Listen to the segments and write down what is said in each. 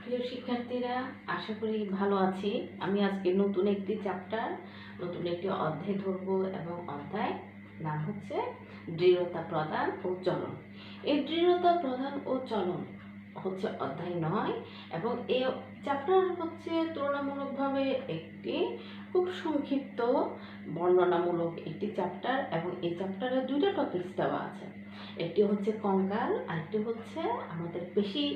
প্রিয় শিক্ষার্থীরা, আশা করি ভালো আছি। আমি আজকে নতুন একটি চ্যাপ্টার, নতুন একটি অধ্যায় ধরব এবং অধ্যায় নাম হচ্ছে দৃঢ়তা প্রদান ও চলন। এই দৃঢ়তা প্রদান ও চলন হচ্ছে অধ্যায় 9 এবং এই চ্যাপ্টার হচ্ছে তুলনামূলকভাবে একটি খুব সংক্ষিপ্ত বর্ণনামূলক একটি চ্যাপ্টার এবং এই চ্যাপ্টারে দুইটা টপিকস দেওয়া আছে। একটি হচ্ছে কঙ্কাল, আরেকটি হচ্ছে আমাদের পেশি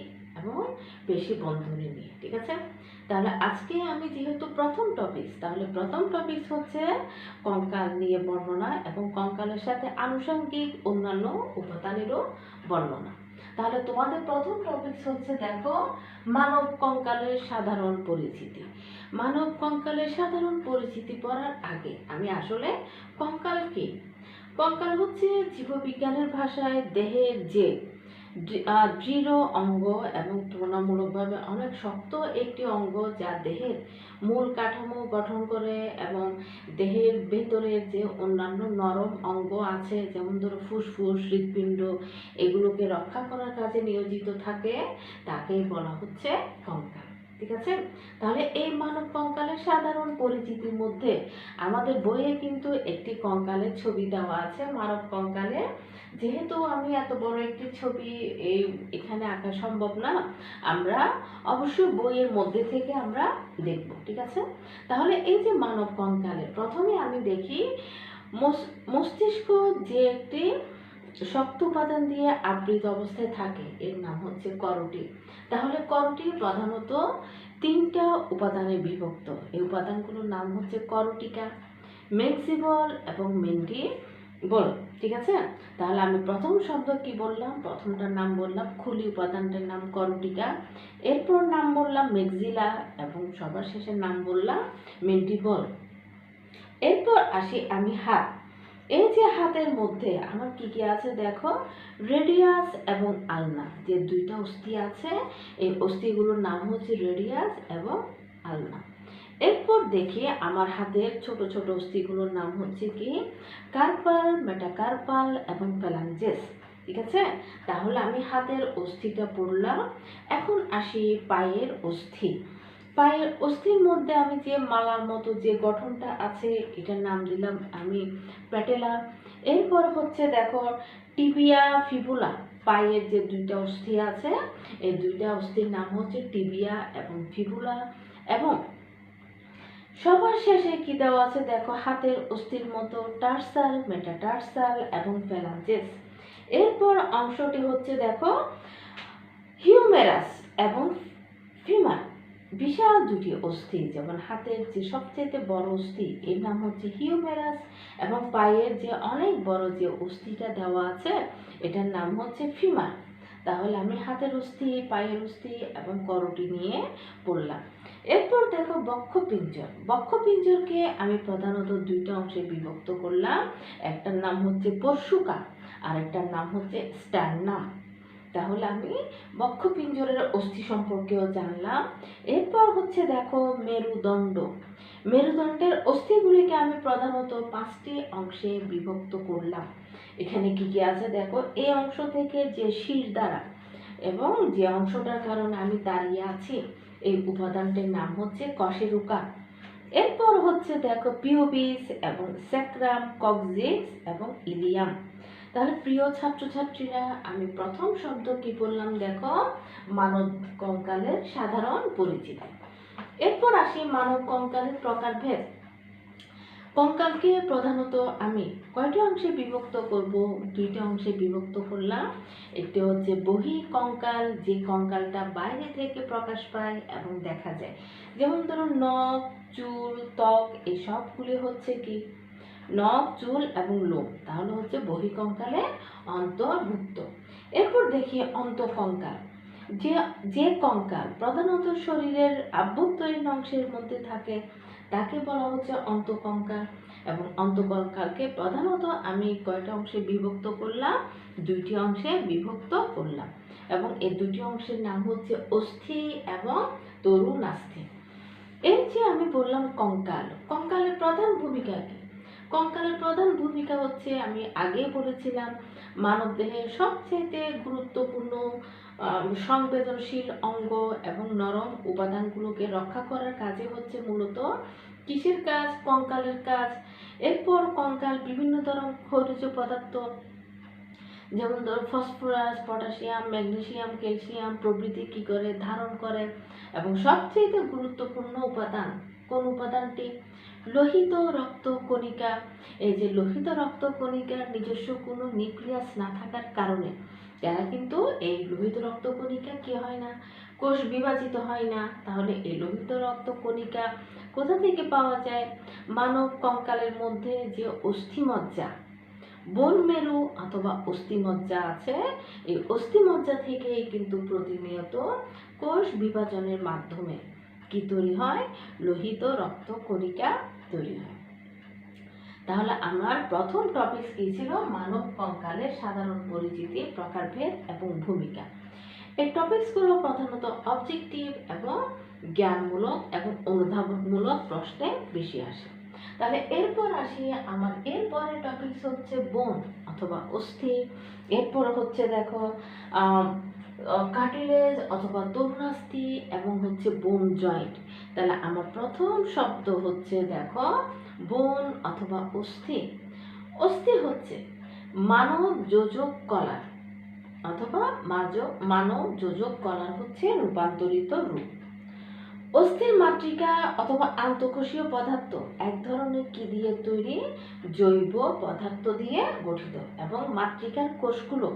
এবং পেশি বন্ধনী নিয়ে। ঠিক আছে, তাহলে আজকে আমি যেহেতু প্রথম টপিক হচ্ছে কঙ্কাল নিয়ে বর্ণনা এবং কঙ্কালের সাথে আনুষঙ্গিক অন্যান্য উপাদানেরও বর্ণনা। তাহলে তোমাদের প্রথম টপিক হচ্ছে দেখো মানব কঙ্কালের সাধারণ পরিচিতি। মানব কঙ্কালের সাধারণ পরিচিতি পড়ার আগে আমি আসলে কঙ্কাল কি, কঙ্কাল হচ্ছে জীববিজ্ঞানের ভাষায় দেহের যে দৃঢ় অঙ্গ এবং তুলনামূলকভাবে অনেক শক্ত একটি অঙ্গ যা দেহের মূল কাঠামো গঠন করে এবং দেহের ভেতরের যে অন্যান্য নরম অঙ্গ আছে, যেমন ধরো ফুসফুস, হৃৎপিণ্ড, এগুলোকে রক্ষা করার কাজে নিয়োজিত থাকে, তাকেই বলা হচ্ছে কঙ্কাল। ঠিক আছে, তাহলে এই মানব কঙ্কালের সাধারণ পরিচিতির মধ্যে আমাদের বইয়ে কিন্তু একটি কঙ্কালের ছবি দেওয়া আছে। মানব কঙ্কালে যেহেতু আমি এত বড় একটি ছবি এখানে আঁকা সম্ভব না, আমরা অবশ্যই বইয়ের মধ্যে থেকে আমরা দেখব। ঠিক আছে, তাহলে এই যে মানব কঙ্কালে প্রথমে আমি দেখি মস্তিষ্ক যে একটি শক্ত উপাদান দিয়ে আবৃত অবস্থায় থাকে, এর নাম হচ্ছে করটি। তাহলে করটি প্রধানত 3টা উপাদানে বিভক্ত। এই উপাদানগুলোর নাম হচ্ছে করটিকা, মেক্সিবল এবং মেন্ডিবল। ঠিক আছে, তাহলে আমি প্রথম শব্দ কি বললাম, প্রথমটার নাম বললাম খুলি, উপাদানটার নাম করটিকা, এরপর নাম বললাম মেক্সিলা এবং সবার শেষে নাম বললাম মেন্ডিবল। এরপর আসি আমি হাত। এই যে হাতের মধ্যে আমার কি কি আছে দেখো, রেডিয়াস এবং আলনা, যে 2টা অস্থি আছে, এই অস্থিগুলোর নাম হচ্ছে রেডিয়াস এবং আলনা। এরপর দেখি আমার হাতের ছোট ছোট অস্থিগুলোর নাম হচ্ছে কি, কার্পাল, মেটাকার্পাল এবং ফ্যালাঞ্জেস। ঠিক আছে, তাহলে আমি হাতের অস্থিটা পড়লাম। এখন আসি পায়ের অস্থি। পায়ের অস্থির মধ্যে আমি যে মালার মতো যে গঠনটা আছে, এটার নাম দিলাম আমি প্যাটেলা। এরপর হচ্ছে দেখো টিবিয়া, ফিবুলা। পায়ের যে 2টা অস্থি আছে, এই 2টা অস্থির নাম হচ্ছে টিবিয়া এবং ফিবুলা। এবং সবার শেষে কি দেওয়া আছে দেখো, হাতের অস্থির মতো টার্সাল, মেটাটার্সাল এবং ফ্যালাঞ্জেস। এরপর অংশটি হচ্ছে দেখো হিউমেরাস এবং ফিমার। বিশাল 2টি অস্থি, যেমন হাতের যে সবচেয়ে বড় অস্থি এর নাম হচ্ছে হিউমেরাস এবং পায়ের যে অনেক বড় যে অস্থিটা দেওয়া আছে এটার নাম হচ্ছে ফিমার। তাহলে আমি হাতের অস্থি, পায়ের অস্থি এবং করটি নিয়ে পড়লাম। এরপর দেখো বক্ষপিঞ্জর। বক্ষপিঞ্জরকে আমি প্রধানত 2টা অংশে বিভক্ত করলাম। একটার নাম হচ্ছে পরশুকা আর একটার নাম হচ্ছে স্টার্নাম। তাহলে আমি বক্ষপিঞ্জরের অস্থি সম্পর্কেও জানলাম। এরপর হচ্ছে দেখো মেরুদণ্ড। মেরুদণ্ডের অস্থিগুলিকে আমি প্রধানত 5টি অংশে বিভক্ত করলাম। এখানে কি কি আছে দেখো, এই অংশ থেকে যে শিরদাঁড়া এবং যে অংশটার কারণে আমি দাঁড়িয়ে আছি, এই উপাদানটির নাম হচ্ছে কশেরুকা। এরপর হচ্ছে দেখো পিউবিস এবং স্যাক্রাম, কক্সিক্স এবং ইলিয়াম। তাহলে প্রিয় ছাত্রছাত্রীরা, আমি প্রথম শব্দ কি বললাম দেখো, মানব কঙ্কালের সাধারণ পরিচিতি। এরপর আসি মানব কঙ্কালের প্রকারভেদ। কঙ্কালকে প্রধানত আমি কয়টি অংশে বিভক্ত করব, 2টা অংশে বিভক্ত করলাম। একটি হচ্ছে বহি কঙ্কাল, যে কঙ্কালটা বাইরে থেকে প্রকাশ পায় এবং দেখা যায়, যেমন ধরুন নখ, চুল, ত্বক, এই সবগুলি হচ্ছে কি নখ, চুল এবং লোম, তাহলে হচ্ছে বহিঃকঙ্কালে অন্তর্ভুক্ত। এরপর দেখি অন্তঃকঙ্কাল। যে যে কঙ্কাল প্রধানত শরীরের আভ্যন্তরীণ অংশের মধ্যে থাকে, তাকে বলা হচ্ছে অন্তঃকঙ্কাল। এবং অন্তঃকঙ্কালকে প্রধানত আমি কয়টা অংশে বিভক্ত করলাম, 2টি অংশে বিভক্ত করলাম। এবং এই 2টি অংশের নাম হচ্ছে অস্থি এবং তরুণাস্থি। এর যে আমি বললাম কঙ্কাল, কঙ্কালের প্রধান ভূমিকা কি? কঙ্কালের প্রধান ভূমিকা হচ্ছে, আমি আগে বলেছিলাম, মানবদেহের সবচেয়ে গুরুত্বপূর্ণ সংবেদনশীল অঙ্গ এবং নরম উপাদানগুলোকে রক্ষা করার কাজে হচ্ছে মূলত কিসের কাজ? কঙ্কালের কাজ। এরপর কঙ্কাল বিভিন্ন ধরনের খনিজ পদার্থ যেমন ধর ফসফরাস, পটাশিয়াম, ম্যাগনেসিয়াম, ক্যালসিয়াম প্রভৃতি কি করে ধারণ করে। এবং সবচেয়ে গুরুত্বপূর্ণ উপাদান কোন উপাদানটি? লোহিত রক্ত কণিকা। এই যে লোহিত রক্ত কণিকার নিজস্ব কোনো নিউক্লিয়াস না থাকার কারণে যারা কিন্তু এই লোহিত রক্ত কণিকা কি হয় না, কোষ বিভাজিত হয় না। তাহলে এই লোহিত রক্ত কণিকা কোথা থেকে পাওয়া যায়? মানব কঙ্কালের মধ্যে যে অস্থিমজ্জা, বোন মেরু অথবা অস্থিমজ্জা আছে, এই অস্থিমজ্জা থেকেই কিন্তু প্রতিনিয়ত কোষ বিভাজনের মাধ্যমে কি তৈরি হয়? লোহিত রক্ত কণিকা তৈরি হয়। তাহলে আমার প্রথম টপিক কি ছিল? মানব কঙ্কালের সাধারণ পরিচিতি, প্রকারভেদ এবং ভূমিকা। এই টপিকসগুলো প্রধানত অবজেক্টিভ এবং জ্ঞানমূলক এবং অনুধাবনমূলক প্রশ্নে বেশি আসে। তাহলে এরপর আসি, আমার এরপরে টপিকস হচ্ছে বোন অথবা অস্থি। এরপর হচ্ছে দেখো কার্টিলেজ অথবা তরুণাস্থি এবং হচ্ছে বোন জয়েন্ট। তাহলে আমার প্রথম শব্দ হচ্ছে দেখো বোন অথবা অস্থি। অস্থি হচ্ছে মানব যোজক কলার অথবা মানব যোজক কলার হচ্ছে রূপান্তরিত রূপ। অস্থির মাতৃকা অথবা আন্তঃকোষীয় পদার্থ এক ধরনের কি দিয়ে তৈরি? জৈব পদার্থ দিয়ে গঠিত। এবং মাতৃকার কোষগুলো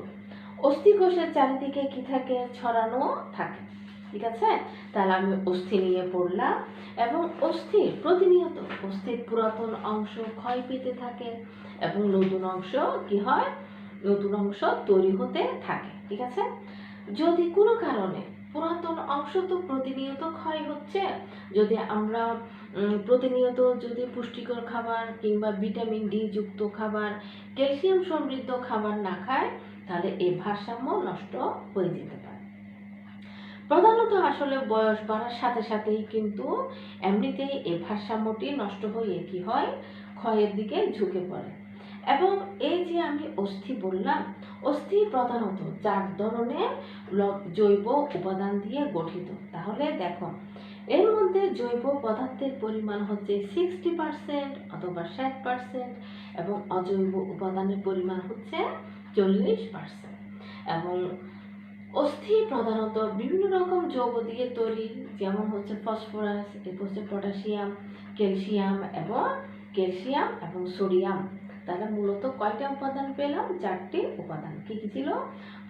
অস্থিকোষের চারিদিকে কি থাকে? ছড়ানো থাকে। ঠিক আছে, তাহলে আমি অস্থি নিয়ে পড়লাম। এবং প্রতিনিয়ত অস্থির পুরাতন অংশ ক্ষয় পেতে থাকে এবং নতুন অংশ কি হয়? নতুন অংশ তৈরি হতে থাকে। ঠিক আছে, যদি কোনো কারণে পুরাতন অংশ তো প্রতিনিয়ত ক্ষয় হচ্ছে, যদি আমরা প্রতিনিয়ত যদি পুষ্টিকর খাবার কিংবা ভিটামিন ডি যুক্ত খাবার, ক্যালসিয়াম সমৃদ্ধ খাবার না খাই, তাহলে এই ভারসাম্য নষ্ট হয়ে যেতে পারে। প্রধানত আসলে বয়স বাড়ার সাথে সাথেই কিন্তু এমনিতেই এই ভারসাম্যটি নষ্ট হয়ে কি হয়? ক্ষয়ের দিকে ঝুঁকে পড়ে। এবং এই যে আমি অস্থি বললাম, অস্থি প্রধানত 4 ধরনের জৈব উপাদান দিয়ে গঠিত। তাহলে দেখো এর মধ্যে জৈব পদার্থের পরিমাণ হচ্ছে 60% অথবা 60% এবং অজৈব উপাদানের পরিমাণ হচ্ছে 40%। এবং অস্থি প্রধানত বিভিন্ন রকম যৌগ দিয়ে তৈরি, যেমন হচ্ছে ফসফরাস, এরপর হচ্ছে পটাশিয়াম, ক্যালসিয়াম এবং সোডিয়াম। তাহলে মূলত কয়টা উপাদান পেলাম? 4টি উপাদান। কি কি ছিল?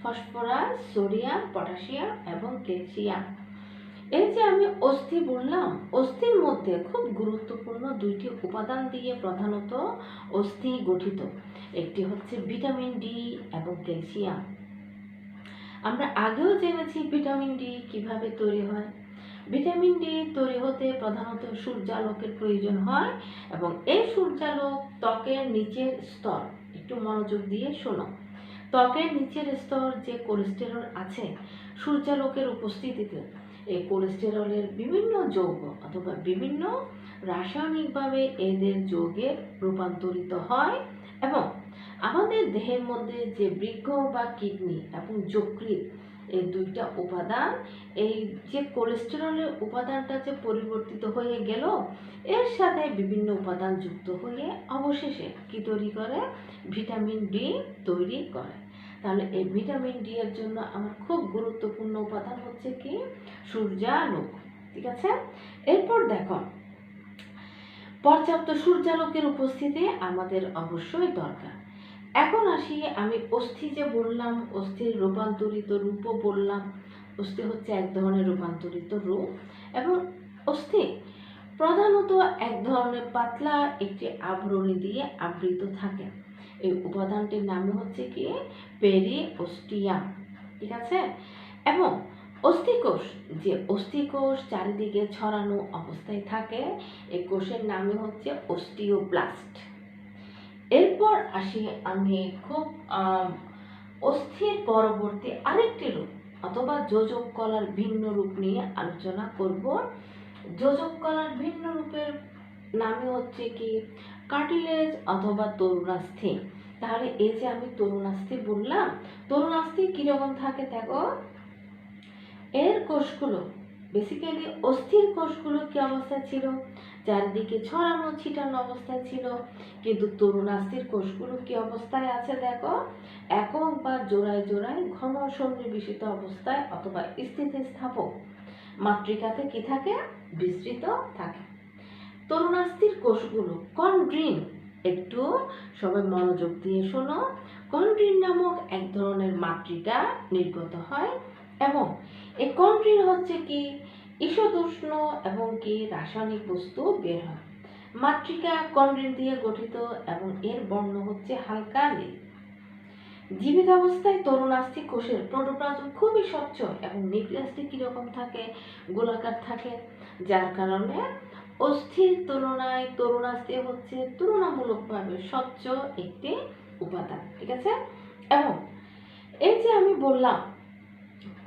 ফসফরাস, সোডিয়াম, পটাশিয়াম এবং ক্যালসিয়াম। এই যে আমি অস্থি বললাম, অস্থির মধ্যে খুব গুরুত্বপূর্ণ 2টি উপাদান দিয়ে প্রধানত অস্থি গঠিত। একটি হচ্ছে ভিটামিন ডি এবং ক্যালসিয়াম। আমরা আগেও জেনেছি ভিটামিন ডি কিভাবে তৈরি হয়। ভিটামিন ডি তৈরি হতে প্রধানত সূর্যালোকের প্রয়োজন হয় এবং এই সূর্যালোক ত্বকের নিচের স্তর, একটু মনোযোগ দিয়ে শোনো, ত্বকের নিচের স্তর যে কোলেস্টেরল আছে, সূর্যালোকের উপস্থিতিতে এই কোলেস্টেরলের বিভিন্ন যৌগ অথবা বিভিন্ন রাসায়নিকভাবে এদের যৌগে রূপান্তরিত হয় এবং আমাদের দেহের মধ্যে যে বৃক্ক বা কিডনি এবং যকৃৎ, এই 2টা উপাদান, এই যে কোলেস্টেরলের উপাদানটা যে পরিবর্তিত হয়ে গেল, এর সাথে বিভিন্ন উপাদান যুক্ত হয়ে অবশেষে কি তৈরি করে? ভিটামিন ডি তৈরি করে। তাহলে এই ভিটামিন ডি এর জন্য আমার খুব গুরুত্বপূর্ণ উপাদান হচ্ছে কি? সূর্যালোক। ঠিক আছে, এরপর দেখো পর্যাপ্ত সূর্যালোকের উপস্থিতি আমাদের অবশ্যই দরকার। এখন আসি, আমি অস্থি যে বললাম, অস্থির রূপান্তরিত রূপও বললাম। অস্থি হচ্ছে এক ধরনের রূপান্তরিত রূপ এবং অস্থি প্রধানত এক ধরনের পাতলা একটি আবরণী দিয়ে আবৃত থাকে। এই উপাদানটির নাম হচ্ছে কি? পেরিওস্টিয়াম। ঠিক আছে, এবং অস্থিকোষ, যে অস্থিকোষ চারিদিকে ছড়ানো অবস্থায় থাকে, এই কোষের নামই হচ্ছে অস্টিওব্লাস্ট। এরপর আসি, আমি খুব অস্থির পরবর্তী আরেকটি রূপ অথবা যোজক কলার ভিন্ন রূপ নিয়ে আলোচনা করব। যোজক কলার ভিন্ন রূপের নামই হচ্ছে কি? কার্টিলেজ অথবা তরুণাস্থি। তাহলে এই যে আমি তরুণাস্থি বললাম, তরুণাস্থি কিরকম থাকে দেখো, এর কোষগুলো বেসিক্যালি অস্থির কোষগুলো কি অবস্থায় ছিল, চারদিকে ছড়ানো ছিটানো অবস্থায় ছিল, কিন্তু তরুণাস্থির কোষগুলো কি অবস্থায় আছে দেখো, একক বা জোড়ায় জোড়ায় ঘন সন্নিবেশিত অবস্থায় অথবা স্থিতিস্থাপক মাতৃকাতে কি থাকে, বিস্তৃত থাকে। তরুণাস্থির কোষগুলো কন্ড্রিন, একটু সবাই মনোযোগ দিয়ে শোনো, কন্ড্রিন নামক এক ধরনের মাতৃকা নির্গত হয় এবং এই কন্ড্রিন হচ্ছে কি ঈষদুষ্ণ এবং কি রাসায়নিক বস্তু বের হয়। মাতৃকা কন্ড্রিন দিয়ে গঠিত এবং এর বর্ণ হচ্ছে হালকা নীল। জীবিত অবস্থায় তরুণাস্থি কোষের প্রোটোপ্লাজম খুবই স্বচ্ছ এবং নিউক্লিয়াসটি কিরকম থাকে, গোলাকার থাকে, যার কারণে অস্থির তুলনায় তরুণাস্থি হচ্ছে তুলনামূলকভাবে স্বচ্ছ একটি উপাদান। ঠিক আছে? এবং এই যে আমি বললাম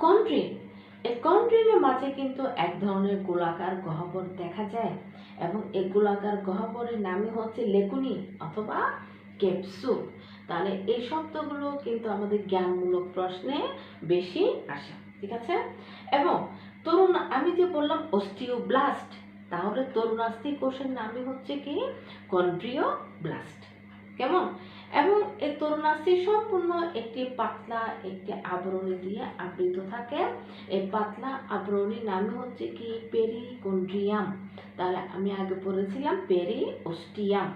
কন্ড্রিন, এই কন্ড্রিনের মাঝে কিন্তু এক ধরনের গোলাকার গহ্বর দেখা যায় এবং এই গোলাকার গহ্বরের নামই হচ্ছে লেকুনি অথবা ক্যাপসুল। তাহলে এই শব্দগুলো কিন্তু আমাদের জ্ঞানমূলক প্রশ্নে বেশি আসে। ঠিক আছে? এবং আমি যে বললাম অস্টিওব্লাস্ট, তাহলে তরুণাস্থি কোষের নামই হচ্ছে কি কন্ড্রিওব্লাস্ট। কেমন? এবং এই তরুণাস্থি সম্পূর্ণ একটি পাতলা একটি আবরণী দিয়ে আবৃত থাকে। এই পাতলা আবরণীর নামই হচ্ছে কি পেরিকন্ড্রিয়াম। তাহলে আমি আগে পড়েছিলাম পেরিওস্টিয়াম।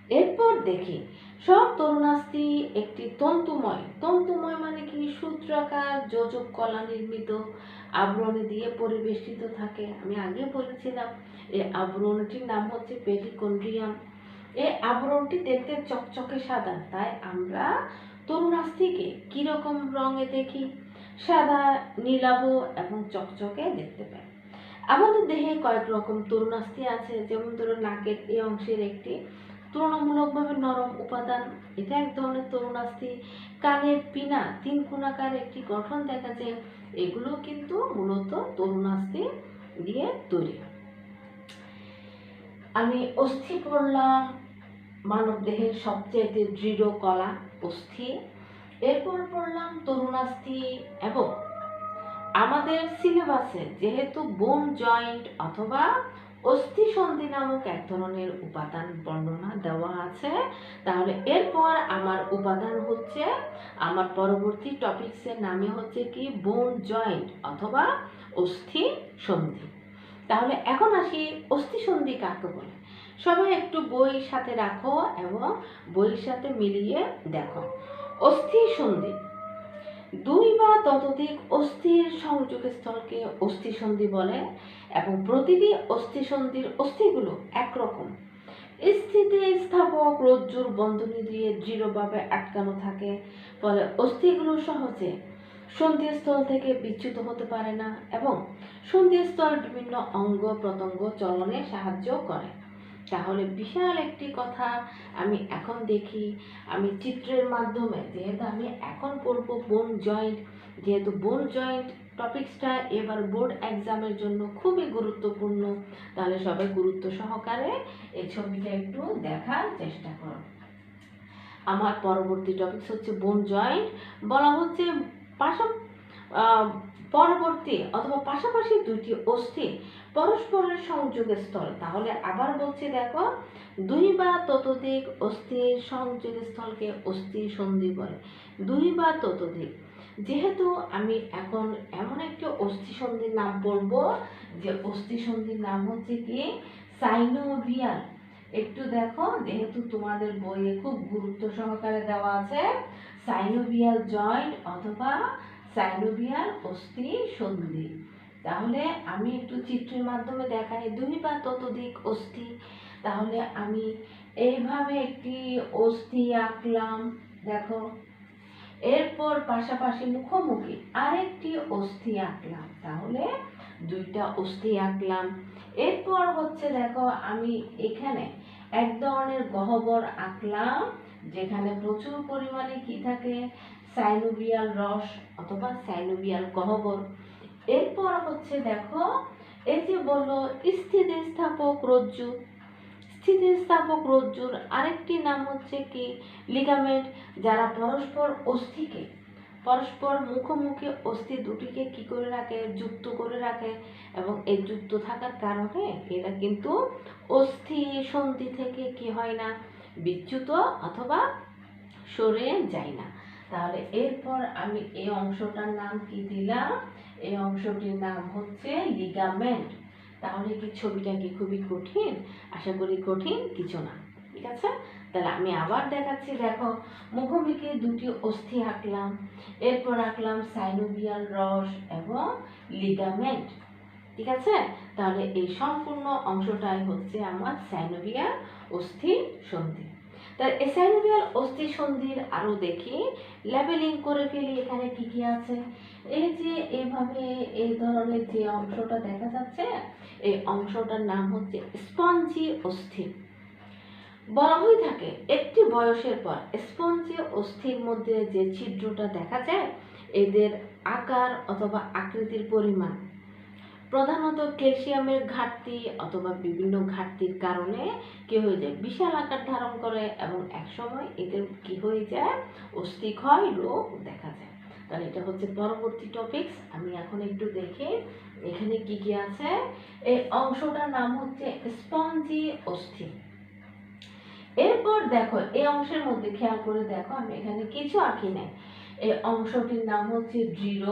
এরপর দেখি সব তরুণাস্থি একটি তন্তুময় মানে কি সূত্রাকার যোজক কলা নির্মিত আবরণী দিয়ে পরিবেষ্টিত থাকে। আমি আগে বলেছিলাম এই আবরণটির নাম হচ্ছে পেরিকন্ড্রিয়াম। এই আবরণটি দেখতে চকচকে সাদা, তাই আমরা তরুণাস্থিকে কিরকম রঙে দেখি, সাদা, নীলাভ এবং চকচকে দেখতে পাই। আমাদের দেহে কয়েক রকম তরুণাস্থি আছে, যেমন ধরো নাকের এই অংশের একটি তুলনামূলকভাবে নরম উপাদান, এটা এক ধরনের তরুণাস্থি। কানের পিনা 3 কোণাকার একটি গঠন দেখা যায়, এগুলো কিন্তু মূলত তরুণাস্থি দিয়ে তৈরি। আমি অস্থি পড়লাম, মানব দেহের সবচেয়ে দৃঢ় কলা অস্থি। এরপর পড়লাম তরুণাস্থি এবং আমাদের সিলেবাসে যেহেতু বোন জয়েন্ট অথবা অস্থি সন্ধি নামক এক ধরনের উপাদান বর্ণনা দেওয়া আছে, তাহলে এরপর আমার উপাদান হচ্ছে, আমার পরবর্তী টপিকসের নামে হচ্ছে কি বোন জয়েন্ট অথবা অস্থি সন্ধি। তাহলে এখন আসি অস্থি সন্ধি কাকে বলে। সবাই একটু বই সাথে রাখো এবং বইয়ের সাথে মিলিয়ে দেখো। অস্থি সন্ধি 2 বা ততোধিক অস্থির সংযোগস্থলকে অস্থি সন্ধি বলে এবং প্রতিটি অস্থি সন্ধির অস্থিগুলো একরকম স্থিতিস্থাপক রজ্জুর বন্ধনী দিয়ে দৃঢ়ভাবে আটকানো থাকে, ফলে অস্থিগুলো সহজে সন্ধিস্থল থেকে বিচ্যুত হতে পারে না এবং সন্ধিস্থল বিভিন্ন অঙ্গ প্রত্যঙ্গ চলনে সাহায্য করে। তাহলে বিশাল একটি কথা আমি এখন দেখি, আমি চিত্রের মাধ্যমে, যেহেতু আমি এখন পড়বো বোন জয়েন্ট, যেহেতু বোন জয়েন্ট টপিকসটা এবার বোর্ড এক্সামের জন্য খুবই গুরুত্বপূর্ণ, তাহলে সবাই গুরুত্ব সহকারে এই ছবিটা একটু দেখার চেষ্টা করো। আমার পরবর্তী টপিকস হচ্ছে বোন জয়েন্ট। বলা হচ্ছে পরবর্তী অথবা পাশাপাশি দুইটি অস্থি পরস্পরের সংযোগের স্থল। তাহলে আবার বলছি দেখো, 2 বা ততোধিক অস্থির সংযোগের স্থলকে অস্থি সন্ধি বলে। 2 বা ততোধিক, যেহেতু আমি এখন এমন একটি অস্থি সন্ধির নাম বলবো যে অস্থি সন্ধির নাম হচ্ছে কি সাইনোভিয়াল। একটু দেখো, যেহেতু তোমাদের বইয়ে খুব গুরুত্ব সহকারে দেওয়া আছে সাইনোভিয়াল জয়েন্ট অথবা সাইনোভিয়াল অস্থি সন্ধি। তাহলে আমি একটু চিত্রের মাধ্যমে দেখাই 2 বা ততোধিক অস্থি। তাহলে আমি এইভাবে একটি অস্থি আঁকলাম, দেখো। এরপর পাশাপাশি মুখোমুখি আরেকটি অস্থি আঁকলাম, তাহলে 2টা অস্থি আঁকলাম। এরপর হচ্ছে দেখো, আমি এখানে এক ধরনের গহ্বর আঁকলাম, যেখানে প্রচুর পরিমাণে কি থাকে, সাইনোভিয়াল রস অথবা সাইনোভিয়াল গহ্বর। এরপর হচ্ছে দেখো, এই যে বললো স্থিতিস্থাপক রজ্জু, স্থিতিস্থাপক রজ্জুর আরেকটি নাম হচ্ছে কি লিগামেন্ট, যারা পরস্পর অস্থিকে পরস্পর মুখোমুখি অস্থি দুটিকে কি করে রাখে, যুক্ত করে রাখে, এবং এই যুক্ত থাকার কারণে এরা কিন্তু অস্থি সন্ধি থেকে কি হয় না, বিচ্যুত অথবা সরে যায় না। তাহলে এরপর আমি এই অংশটার নাম কি দিলাম, এই অংশটির নাম হচ্ছে লিগামেন্ট। তাহলে কি ছবিটা কি খুবই কঠিন? আশা করি কঠিন কিছু না। ঠিক আছে, তাহলে আমি আবার দেখাচ্ছি। দেখো, মুখোমুখি দুটি অস্থি আঁকলাম, এরপর আঁকলাম সাইনোভিয়াল রস এবং লিগামেন্ট। ঠিক আছে, তাহলে এই সম্পূর্ণ অংশটাই হচ্ছে আমার সাইনোভিয়াল অস্থি সন্ধি। তার এই সাইনোভিয়াল অস্থি সন্ধির আরো দেখি, লেবেলিং করে ফেলি এখানে কি কি আছে। এই যে এইভাবে এই ধরনের যে অংশটা দেখা যাচ্ছে, এই অংশটার নাম হচ্ছে স্পঞ্জি অস্থি। বলা হয়ে থাকে একটি বয়সের পর স্পঞ্জি অস্থির মধ্যে যে ছিদ্রটা দেখা যায়, এদের আকার অথবা আকৃতির পরিমাণ প্রধানত ক্যালসিয়ামের ঘাটতি অথবা বিভিন্ন ঘাটতির কারণে কি হয়ে যায়, বিশাল আকার ধারণ করে এবং একসময় এদের কি হয়ে যায়, অস্থিক্ষয় রোগ দেখা যায়। তাহলে এটা হচ্ছে পরবর্তী টপিকস। আমি এখন একটু দেখি এখানে কি কি আছে। এই অংশটার নাম হচ্ছে স্পঞ্জি অস্থি। এরপর দেখো এই অংশের মধ্যে খেয়াল করে দেখো, আমি এখানে কিছু আঁকি নাই। এই অংশটির নাম হচ্ছে দৃঢ়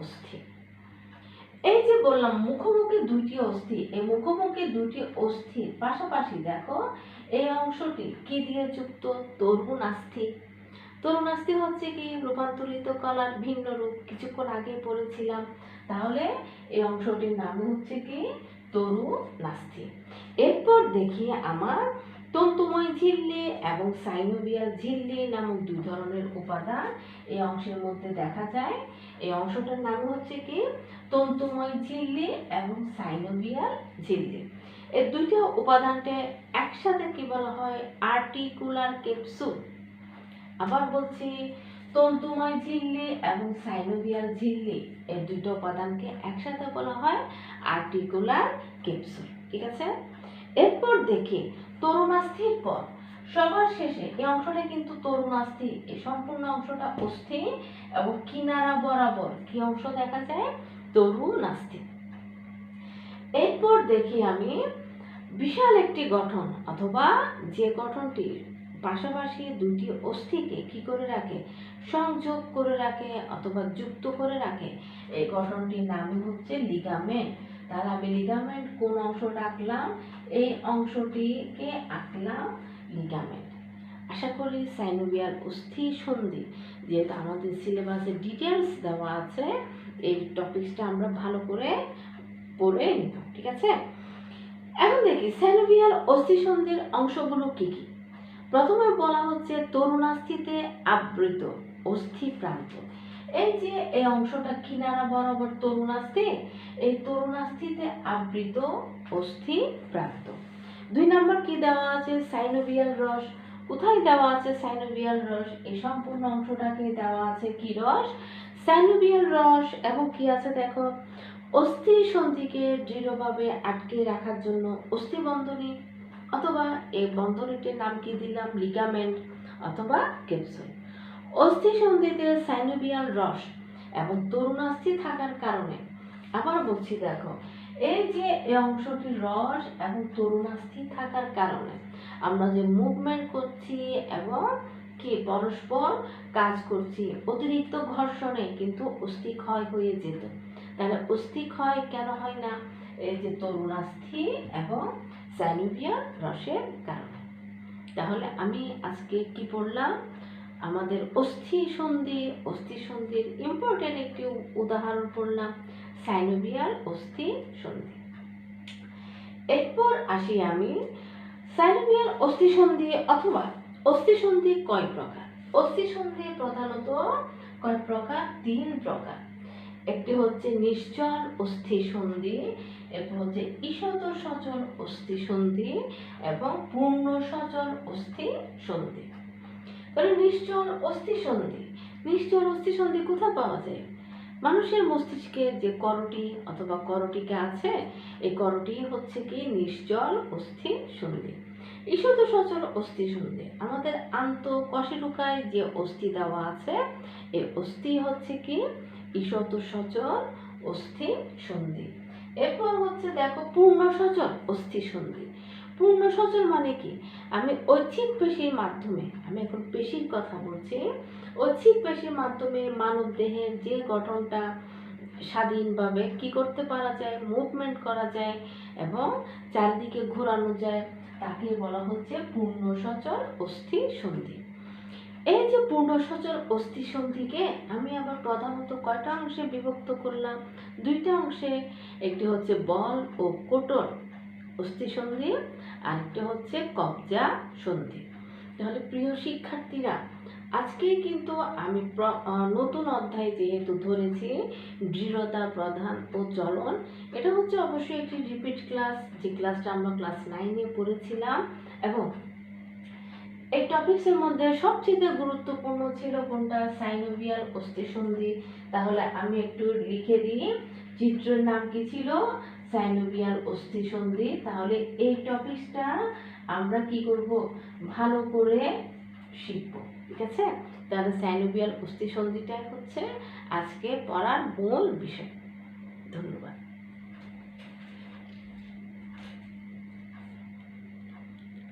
অস্থি। এই যে বললাম মুখোমুখি দুইটি অস্থি, এই মুখোমুখি দুইটি অস্থির পাশাপাশি দেখো এই অংশটি কি দিয়ে যুক্ত, তরুণাস্থি। তরুণাস্থি হচ্ছে কি রূপান্তরিত কলার ভিন্ন রূপ, কিছুক্ষণ আগে পড়েছিলাম। তাহলে এই অংশটির নাম হচ্ছে কি তরুণাস্থি। এরপর দেখি আমার তন্তুময় ঝিল্লি এবং সাইনোভিয়াল ঝিল্লি নামক দুই ধরনের উপাদান এই অংশের মধ্যে দেখা যায়। এই অংশটার নাম হচ্ছে কি তন্তুময় ঝিল্লি এবং সাইনোভিয়াল ঝিল্লি। এই দুইটা উপাদানকে একসাথে কি বলা হয়, আর্টিকুলার ক্যাপসুল। আবার বলছি, তন্তুময় ঝিল্লি এবং সাইনোভিয়াল ঝিল্লি এই দুটো উপাদানকে একসাথে বলা হয় আর্টিকুলার ক্যাপসুল। ঠিক আছে, এরপর দেখি তরুণাস্থির পর সবার শেষে এই অংশটা কিন্তু তরুণাস্থি, এই সম্পূর্ণ অংশটা অস্থি এবং কিনারা বরাবর কি অংশ দেখা যায়, তরুণাস্থি। এরপর দেখি আমি বিশাল একটি গঠন অথবা যে গঠনটি পাশাপাশি দুটি অস্থিকে কি করে রাখে, সংযোগ করে রাখে অথবা যুক্ত করে রাখে, এই গঠনটির নাম হচ্ছে লিগামেন্ট। তাহলে আমি লিগামেন্ট কোন অংশটা আঁকলাম, এই অংশটিকে আঁকলাম লিগামেন্ট। আশা করি সাইনোভিয়াল অস্থি সন্ধি যেহেতু আমাদের সিলেবাসে ডিটেলস দেওয়া আছে, এই টপিকসটা আমরা ভালো করে পড়ে নিতাম। ঠিক আছে, এখন দেখি সাইনোভিয়াল অস্থি সন্ধির অংশগুলো কি কি। প্রথমে বলা হচ্ছে তরুণাস্থিতে আবৃত অস্থি প্রান্ত। এই যে এই অংশটা কিনারা বরাবর তরুণাস্থি, এই তরুণাস্থিতে আবৃত অস্থি প্রান্ত। 2 নম্বর কি দেওয়া আছে, সাইনোভিয়াল রস। কোথায় দেওয়া আছে সাইনোভিয়াল রস, এই সম্পূর্ণ অংশটাকে দেওয়া আছে কি রস, সাইনোভিয়াল রস। এবং কি আছে দেখো, অস্থি সন্ধিকে দৃঢ়ভাবে আটকে রাখার জন্য অস্থিবন্ধনী অথবা এই বন্ধনীটির নাম কি দিলাম, লিগামেন্ট অথবা ক্যাপসুল। অস্থি সন্ধিতে সাইনোভিয়াল রস এবং তরুণাস্থি থাকার কারণে, আবার বলছি দেখো, এই যে এই অংশটি রস এবং তরুণাস্থি থাকার কারণে আমরা যে মুভমেন্ট করছি এবং কি পরস্পর কাজ করছি, অতিরিক্ত ঘর্ষণে কিন্তু অস্থি ক্ষয় হয়ে যেত। তাহলে অস্থি ক্ষয় কেন হয় না, এই যে তরুণাস্থি এবং সাইনোভিয়াল রসের কারণে। তাহলে আমি আজকে কি পড়লাম, আমাদের অস্থি সন্ধির ইম্পর্টেন্ট একটি উদাহরণ পড়লাম, সাইনোভিয়াল অস্থি সন্ধি। এরপর আসি আমি সাইনোভিয়াল অস্থি সন্ধি অথবা অস্থি সন্ধি কয় প্রকার। অস্থি সন্ধি প্রধানত কয় প্রকার, 3 প্রকার। একটি হচ্ছে নিশ্চল অস্থি সন্ধি, এরপর হচ্ছে ঈষৎ সচল অস্থি সন্ধি এবং পূর্ণ সচল অস্থি সন্ধি। তাহলে নিশ্চল অস্থি সন্ধি, নিশ্চল অস্থি সন্ধি কোথায় পাওয়া যায়, মানুষের মস্তিষ্কে যে করটি অথবা করটিকা আছে, এই করটি হচ্ছে কি নিশ্চল অস্থি সন্ধি। ঈষৎ সচল অস্থি সন্ধি, আমাদের আন্তঃকশেরুকায় যে অস্থি দেওয়া আছে, এই অস্থি হচ্ছে কি ঈষৎ সচল অস্থি সন্ধি। এরপর হচ্ছে দেখো পূর্ণ সচল অস্থি সন্ধি। পূর্ণ সচল মানে কি, আমি ঐচ্ছিক পেশির মাধ্যমে, আমি এখন পেশির কথা বলছি, ঐচ্ছিক পেশির মাধ্যমে মানব দেহের যে গঠনটা স্বাধীনভাবে কি করতে পারা যায়, মুভমেন্ট করা যায় এবং চারিদিকে ঘোরানো যায়, তাকে বলা হচ্ছে পূর্ণ সচল অস্থি সন্ধি। এই যে পূর্ণ সচল অস্থি সন্ধিকে আমি আবার প্রধানত কয়টা অংশে বিভক্ত করলাম, দুইটা অংশে। একটি হচ্ছে বল ও কোটর অস্থি সন্ধি, আরেকটি হচ্ছে কবজা সন্ধি। তাহলে প্রিয় শিক্ষার্থীরা, আজকে কিন্তু আমি নতুন অধ্যায় যেহেতু ধরেছি দৃঢ়তা, প্রধান ও জ্বলন, এটা হচ্ছে অবশ্যই একটি রিপিট ক্লাস, যে ক্লাসটা আমরা ক্লাস 9-এ পড়েছিলাম। এবং এই টপিকসের মধ্যে সবচেয়ে গুরুত্বপূর্ণ ছিল কোনটা, সাইনোভিয়াল অস্থি সন্ধি। তাহলে আমি একটু লিখে দিই, চিত্রের নাম কি ছিল, সাইনোভিয়াল অস্থি সন্ধি। তাহলে এই টপিকসটা আমরা কি করব, ভালো করে শিখব, ঠিক আছে? তাহলে সাইনোভিয়াল অস্থি সন্ধিটাই হচ্ছে আজকে পড়ার মূল বিষয়।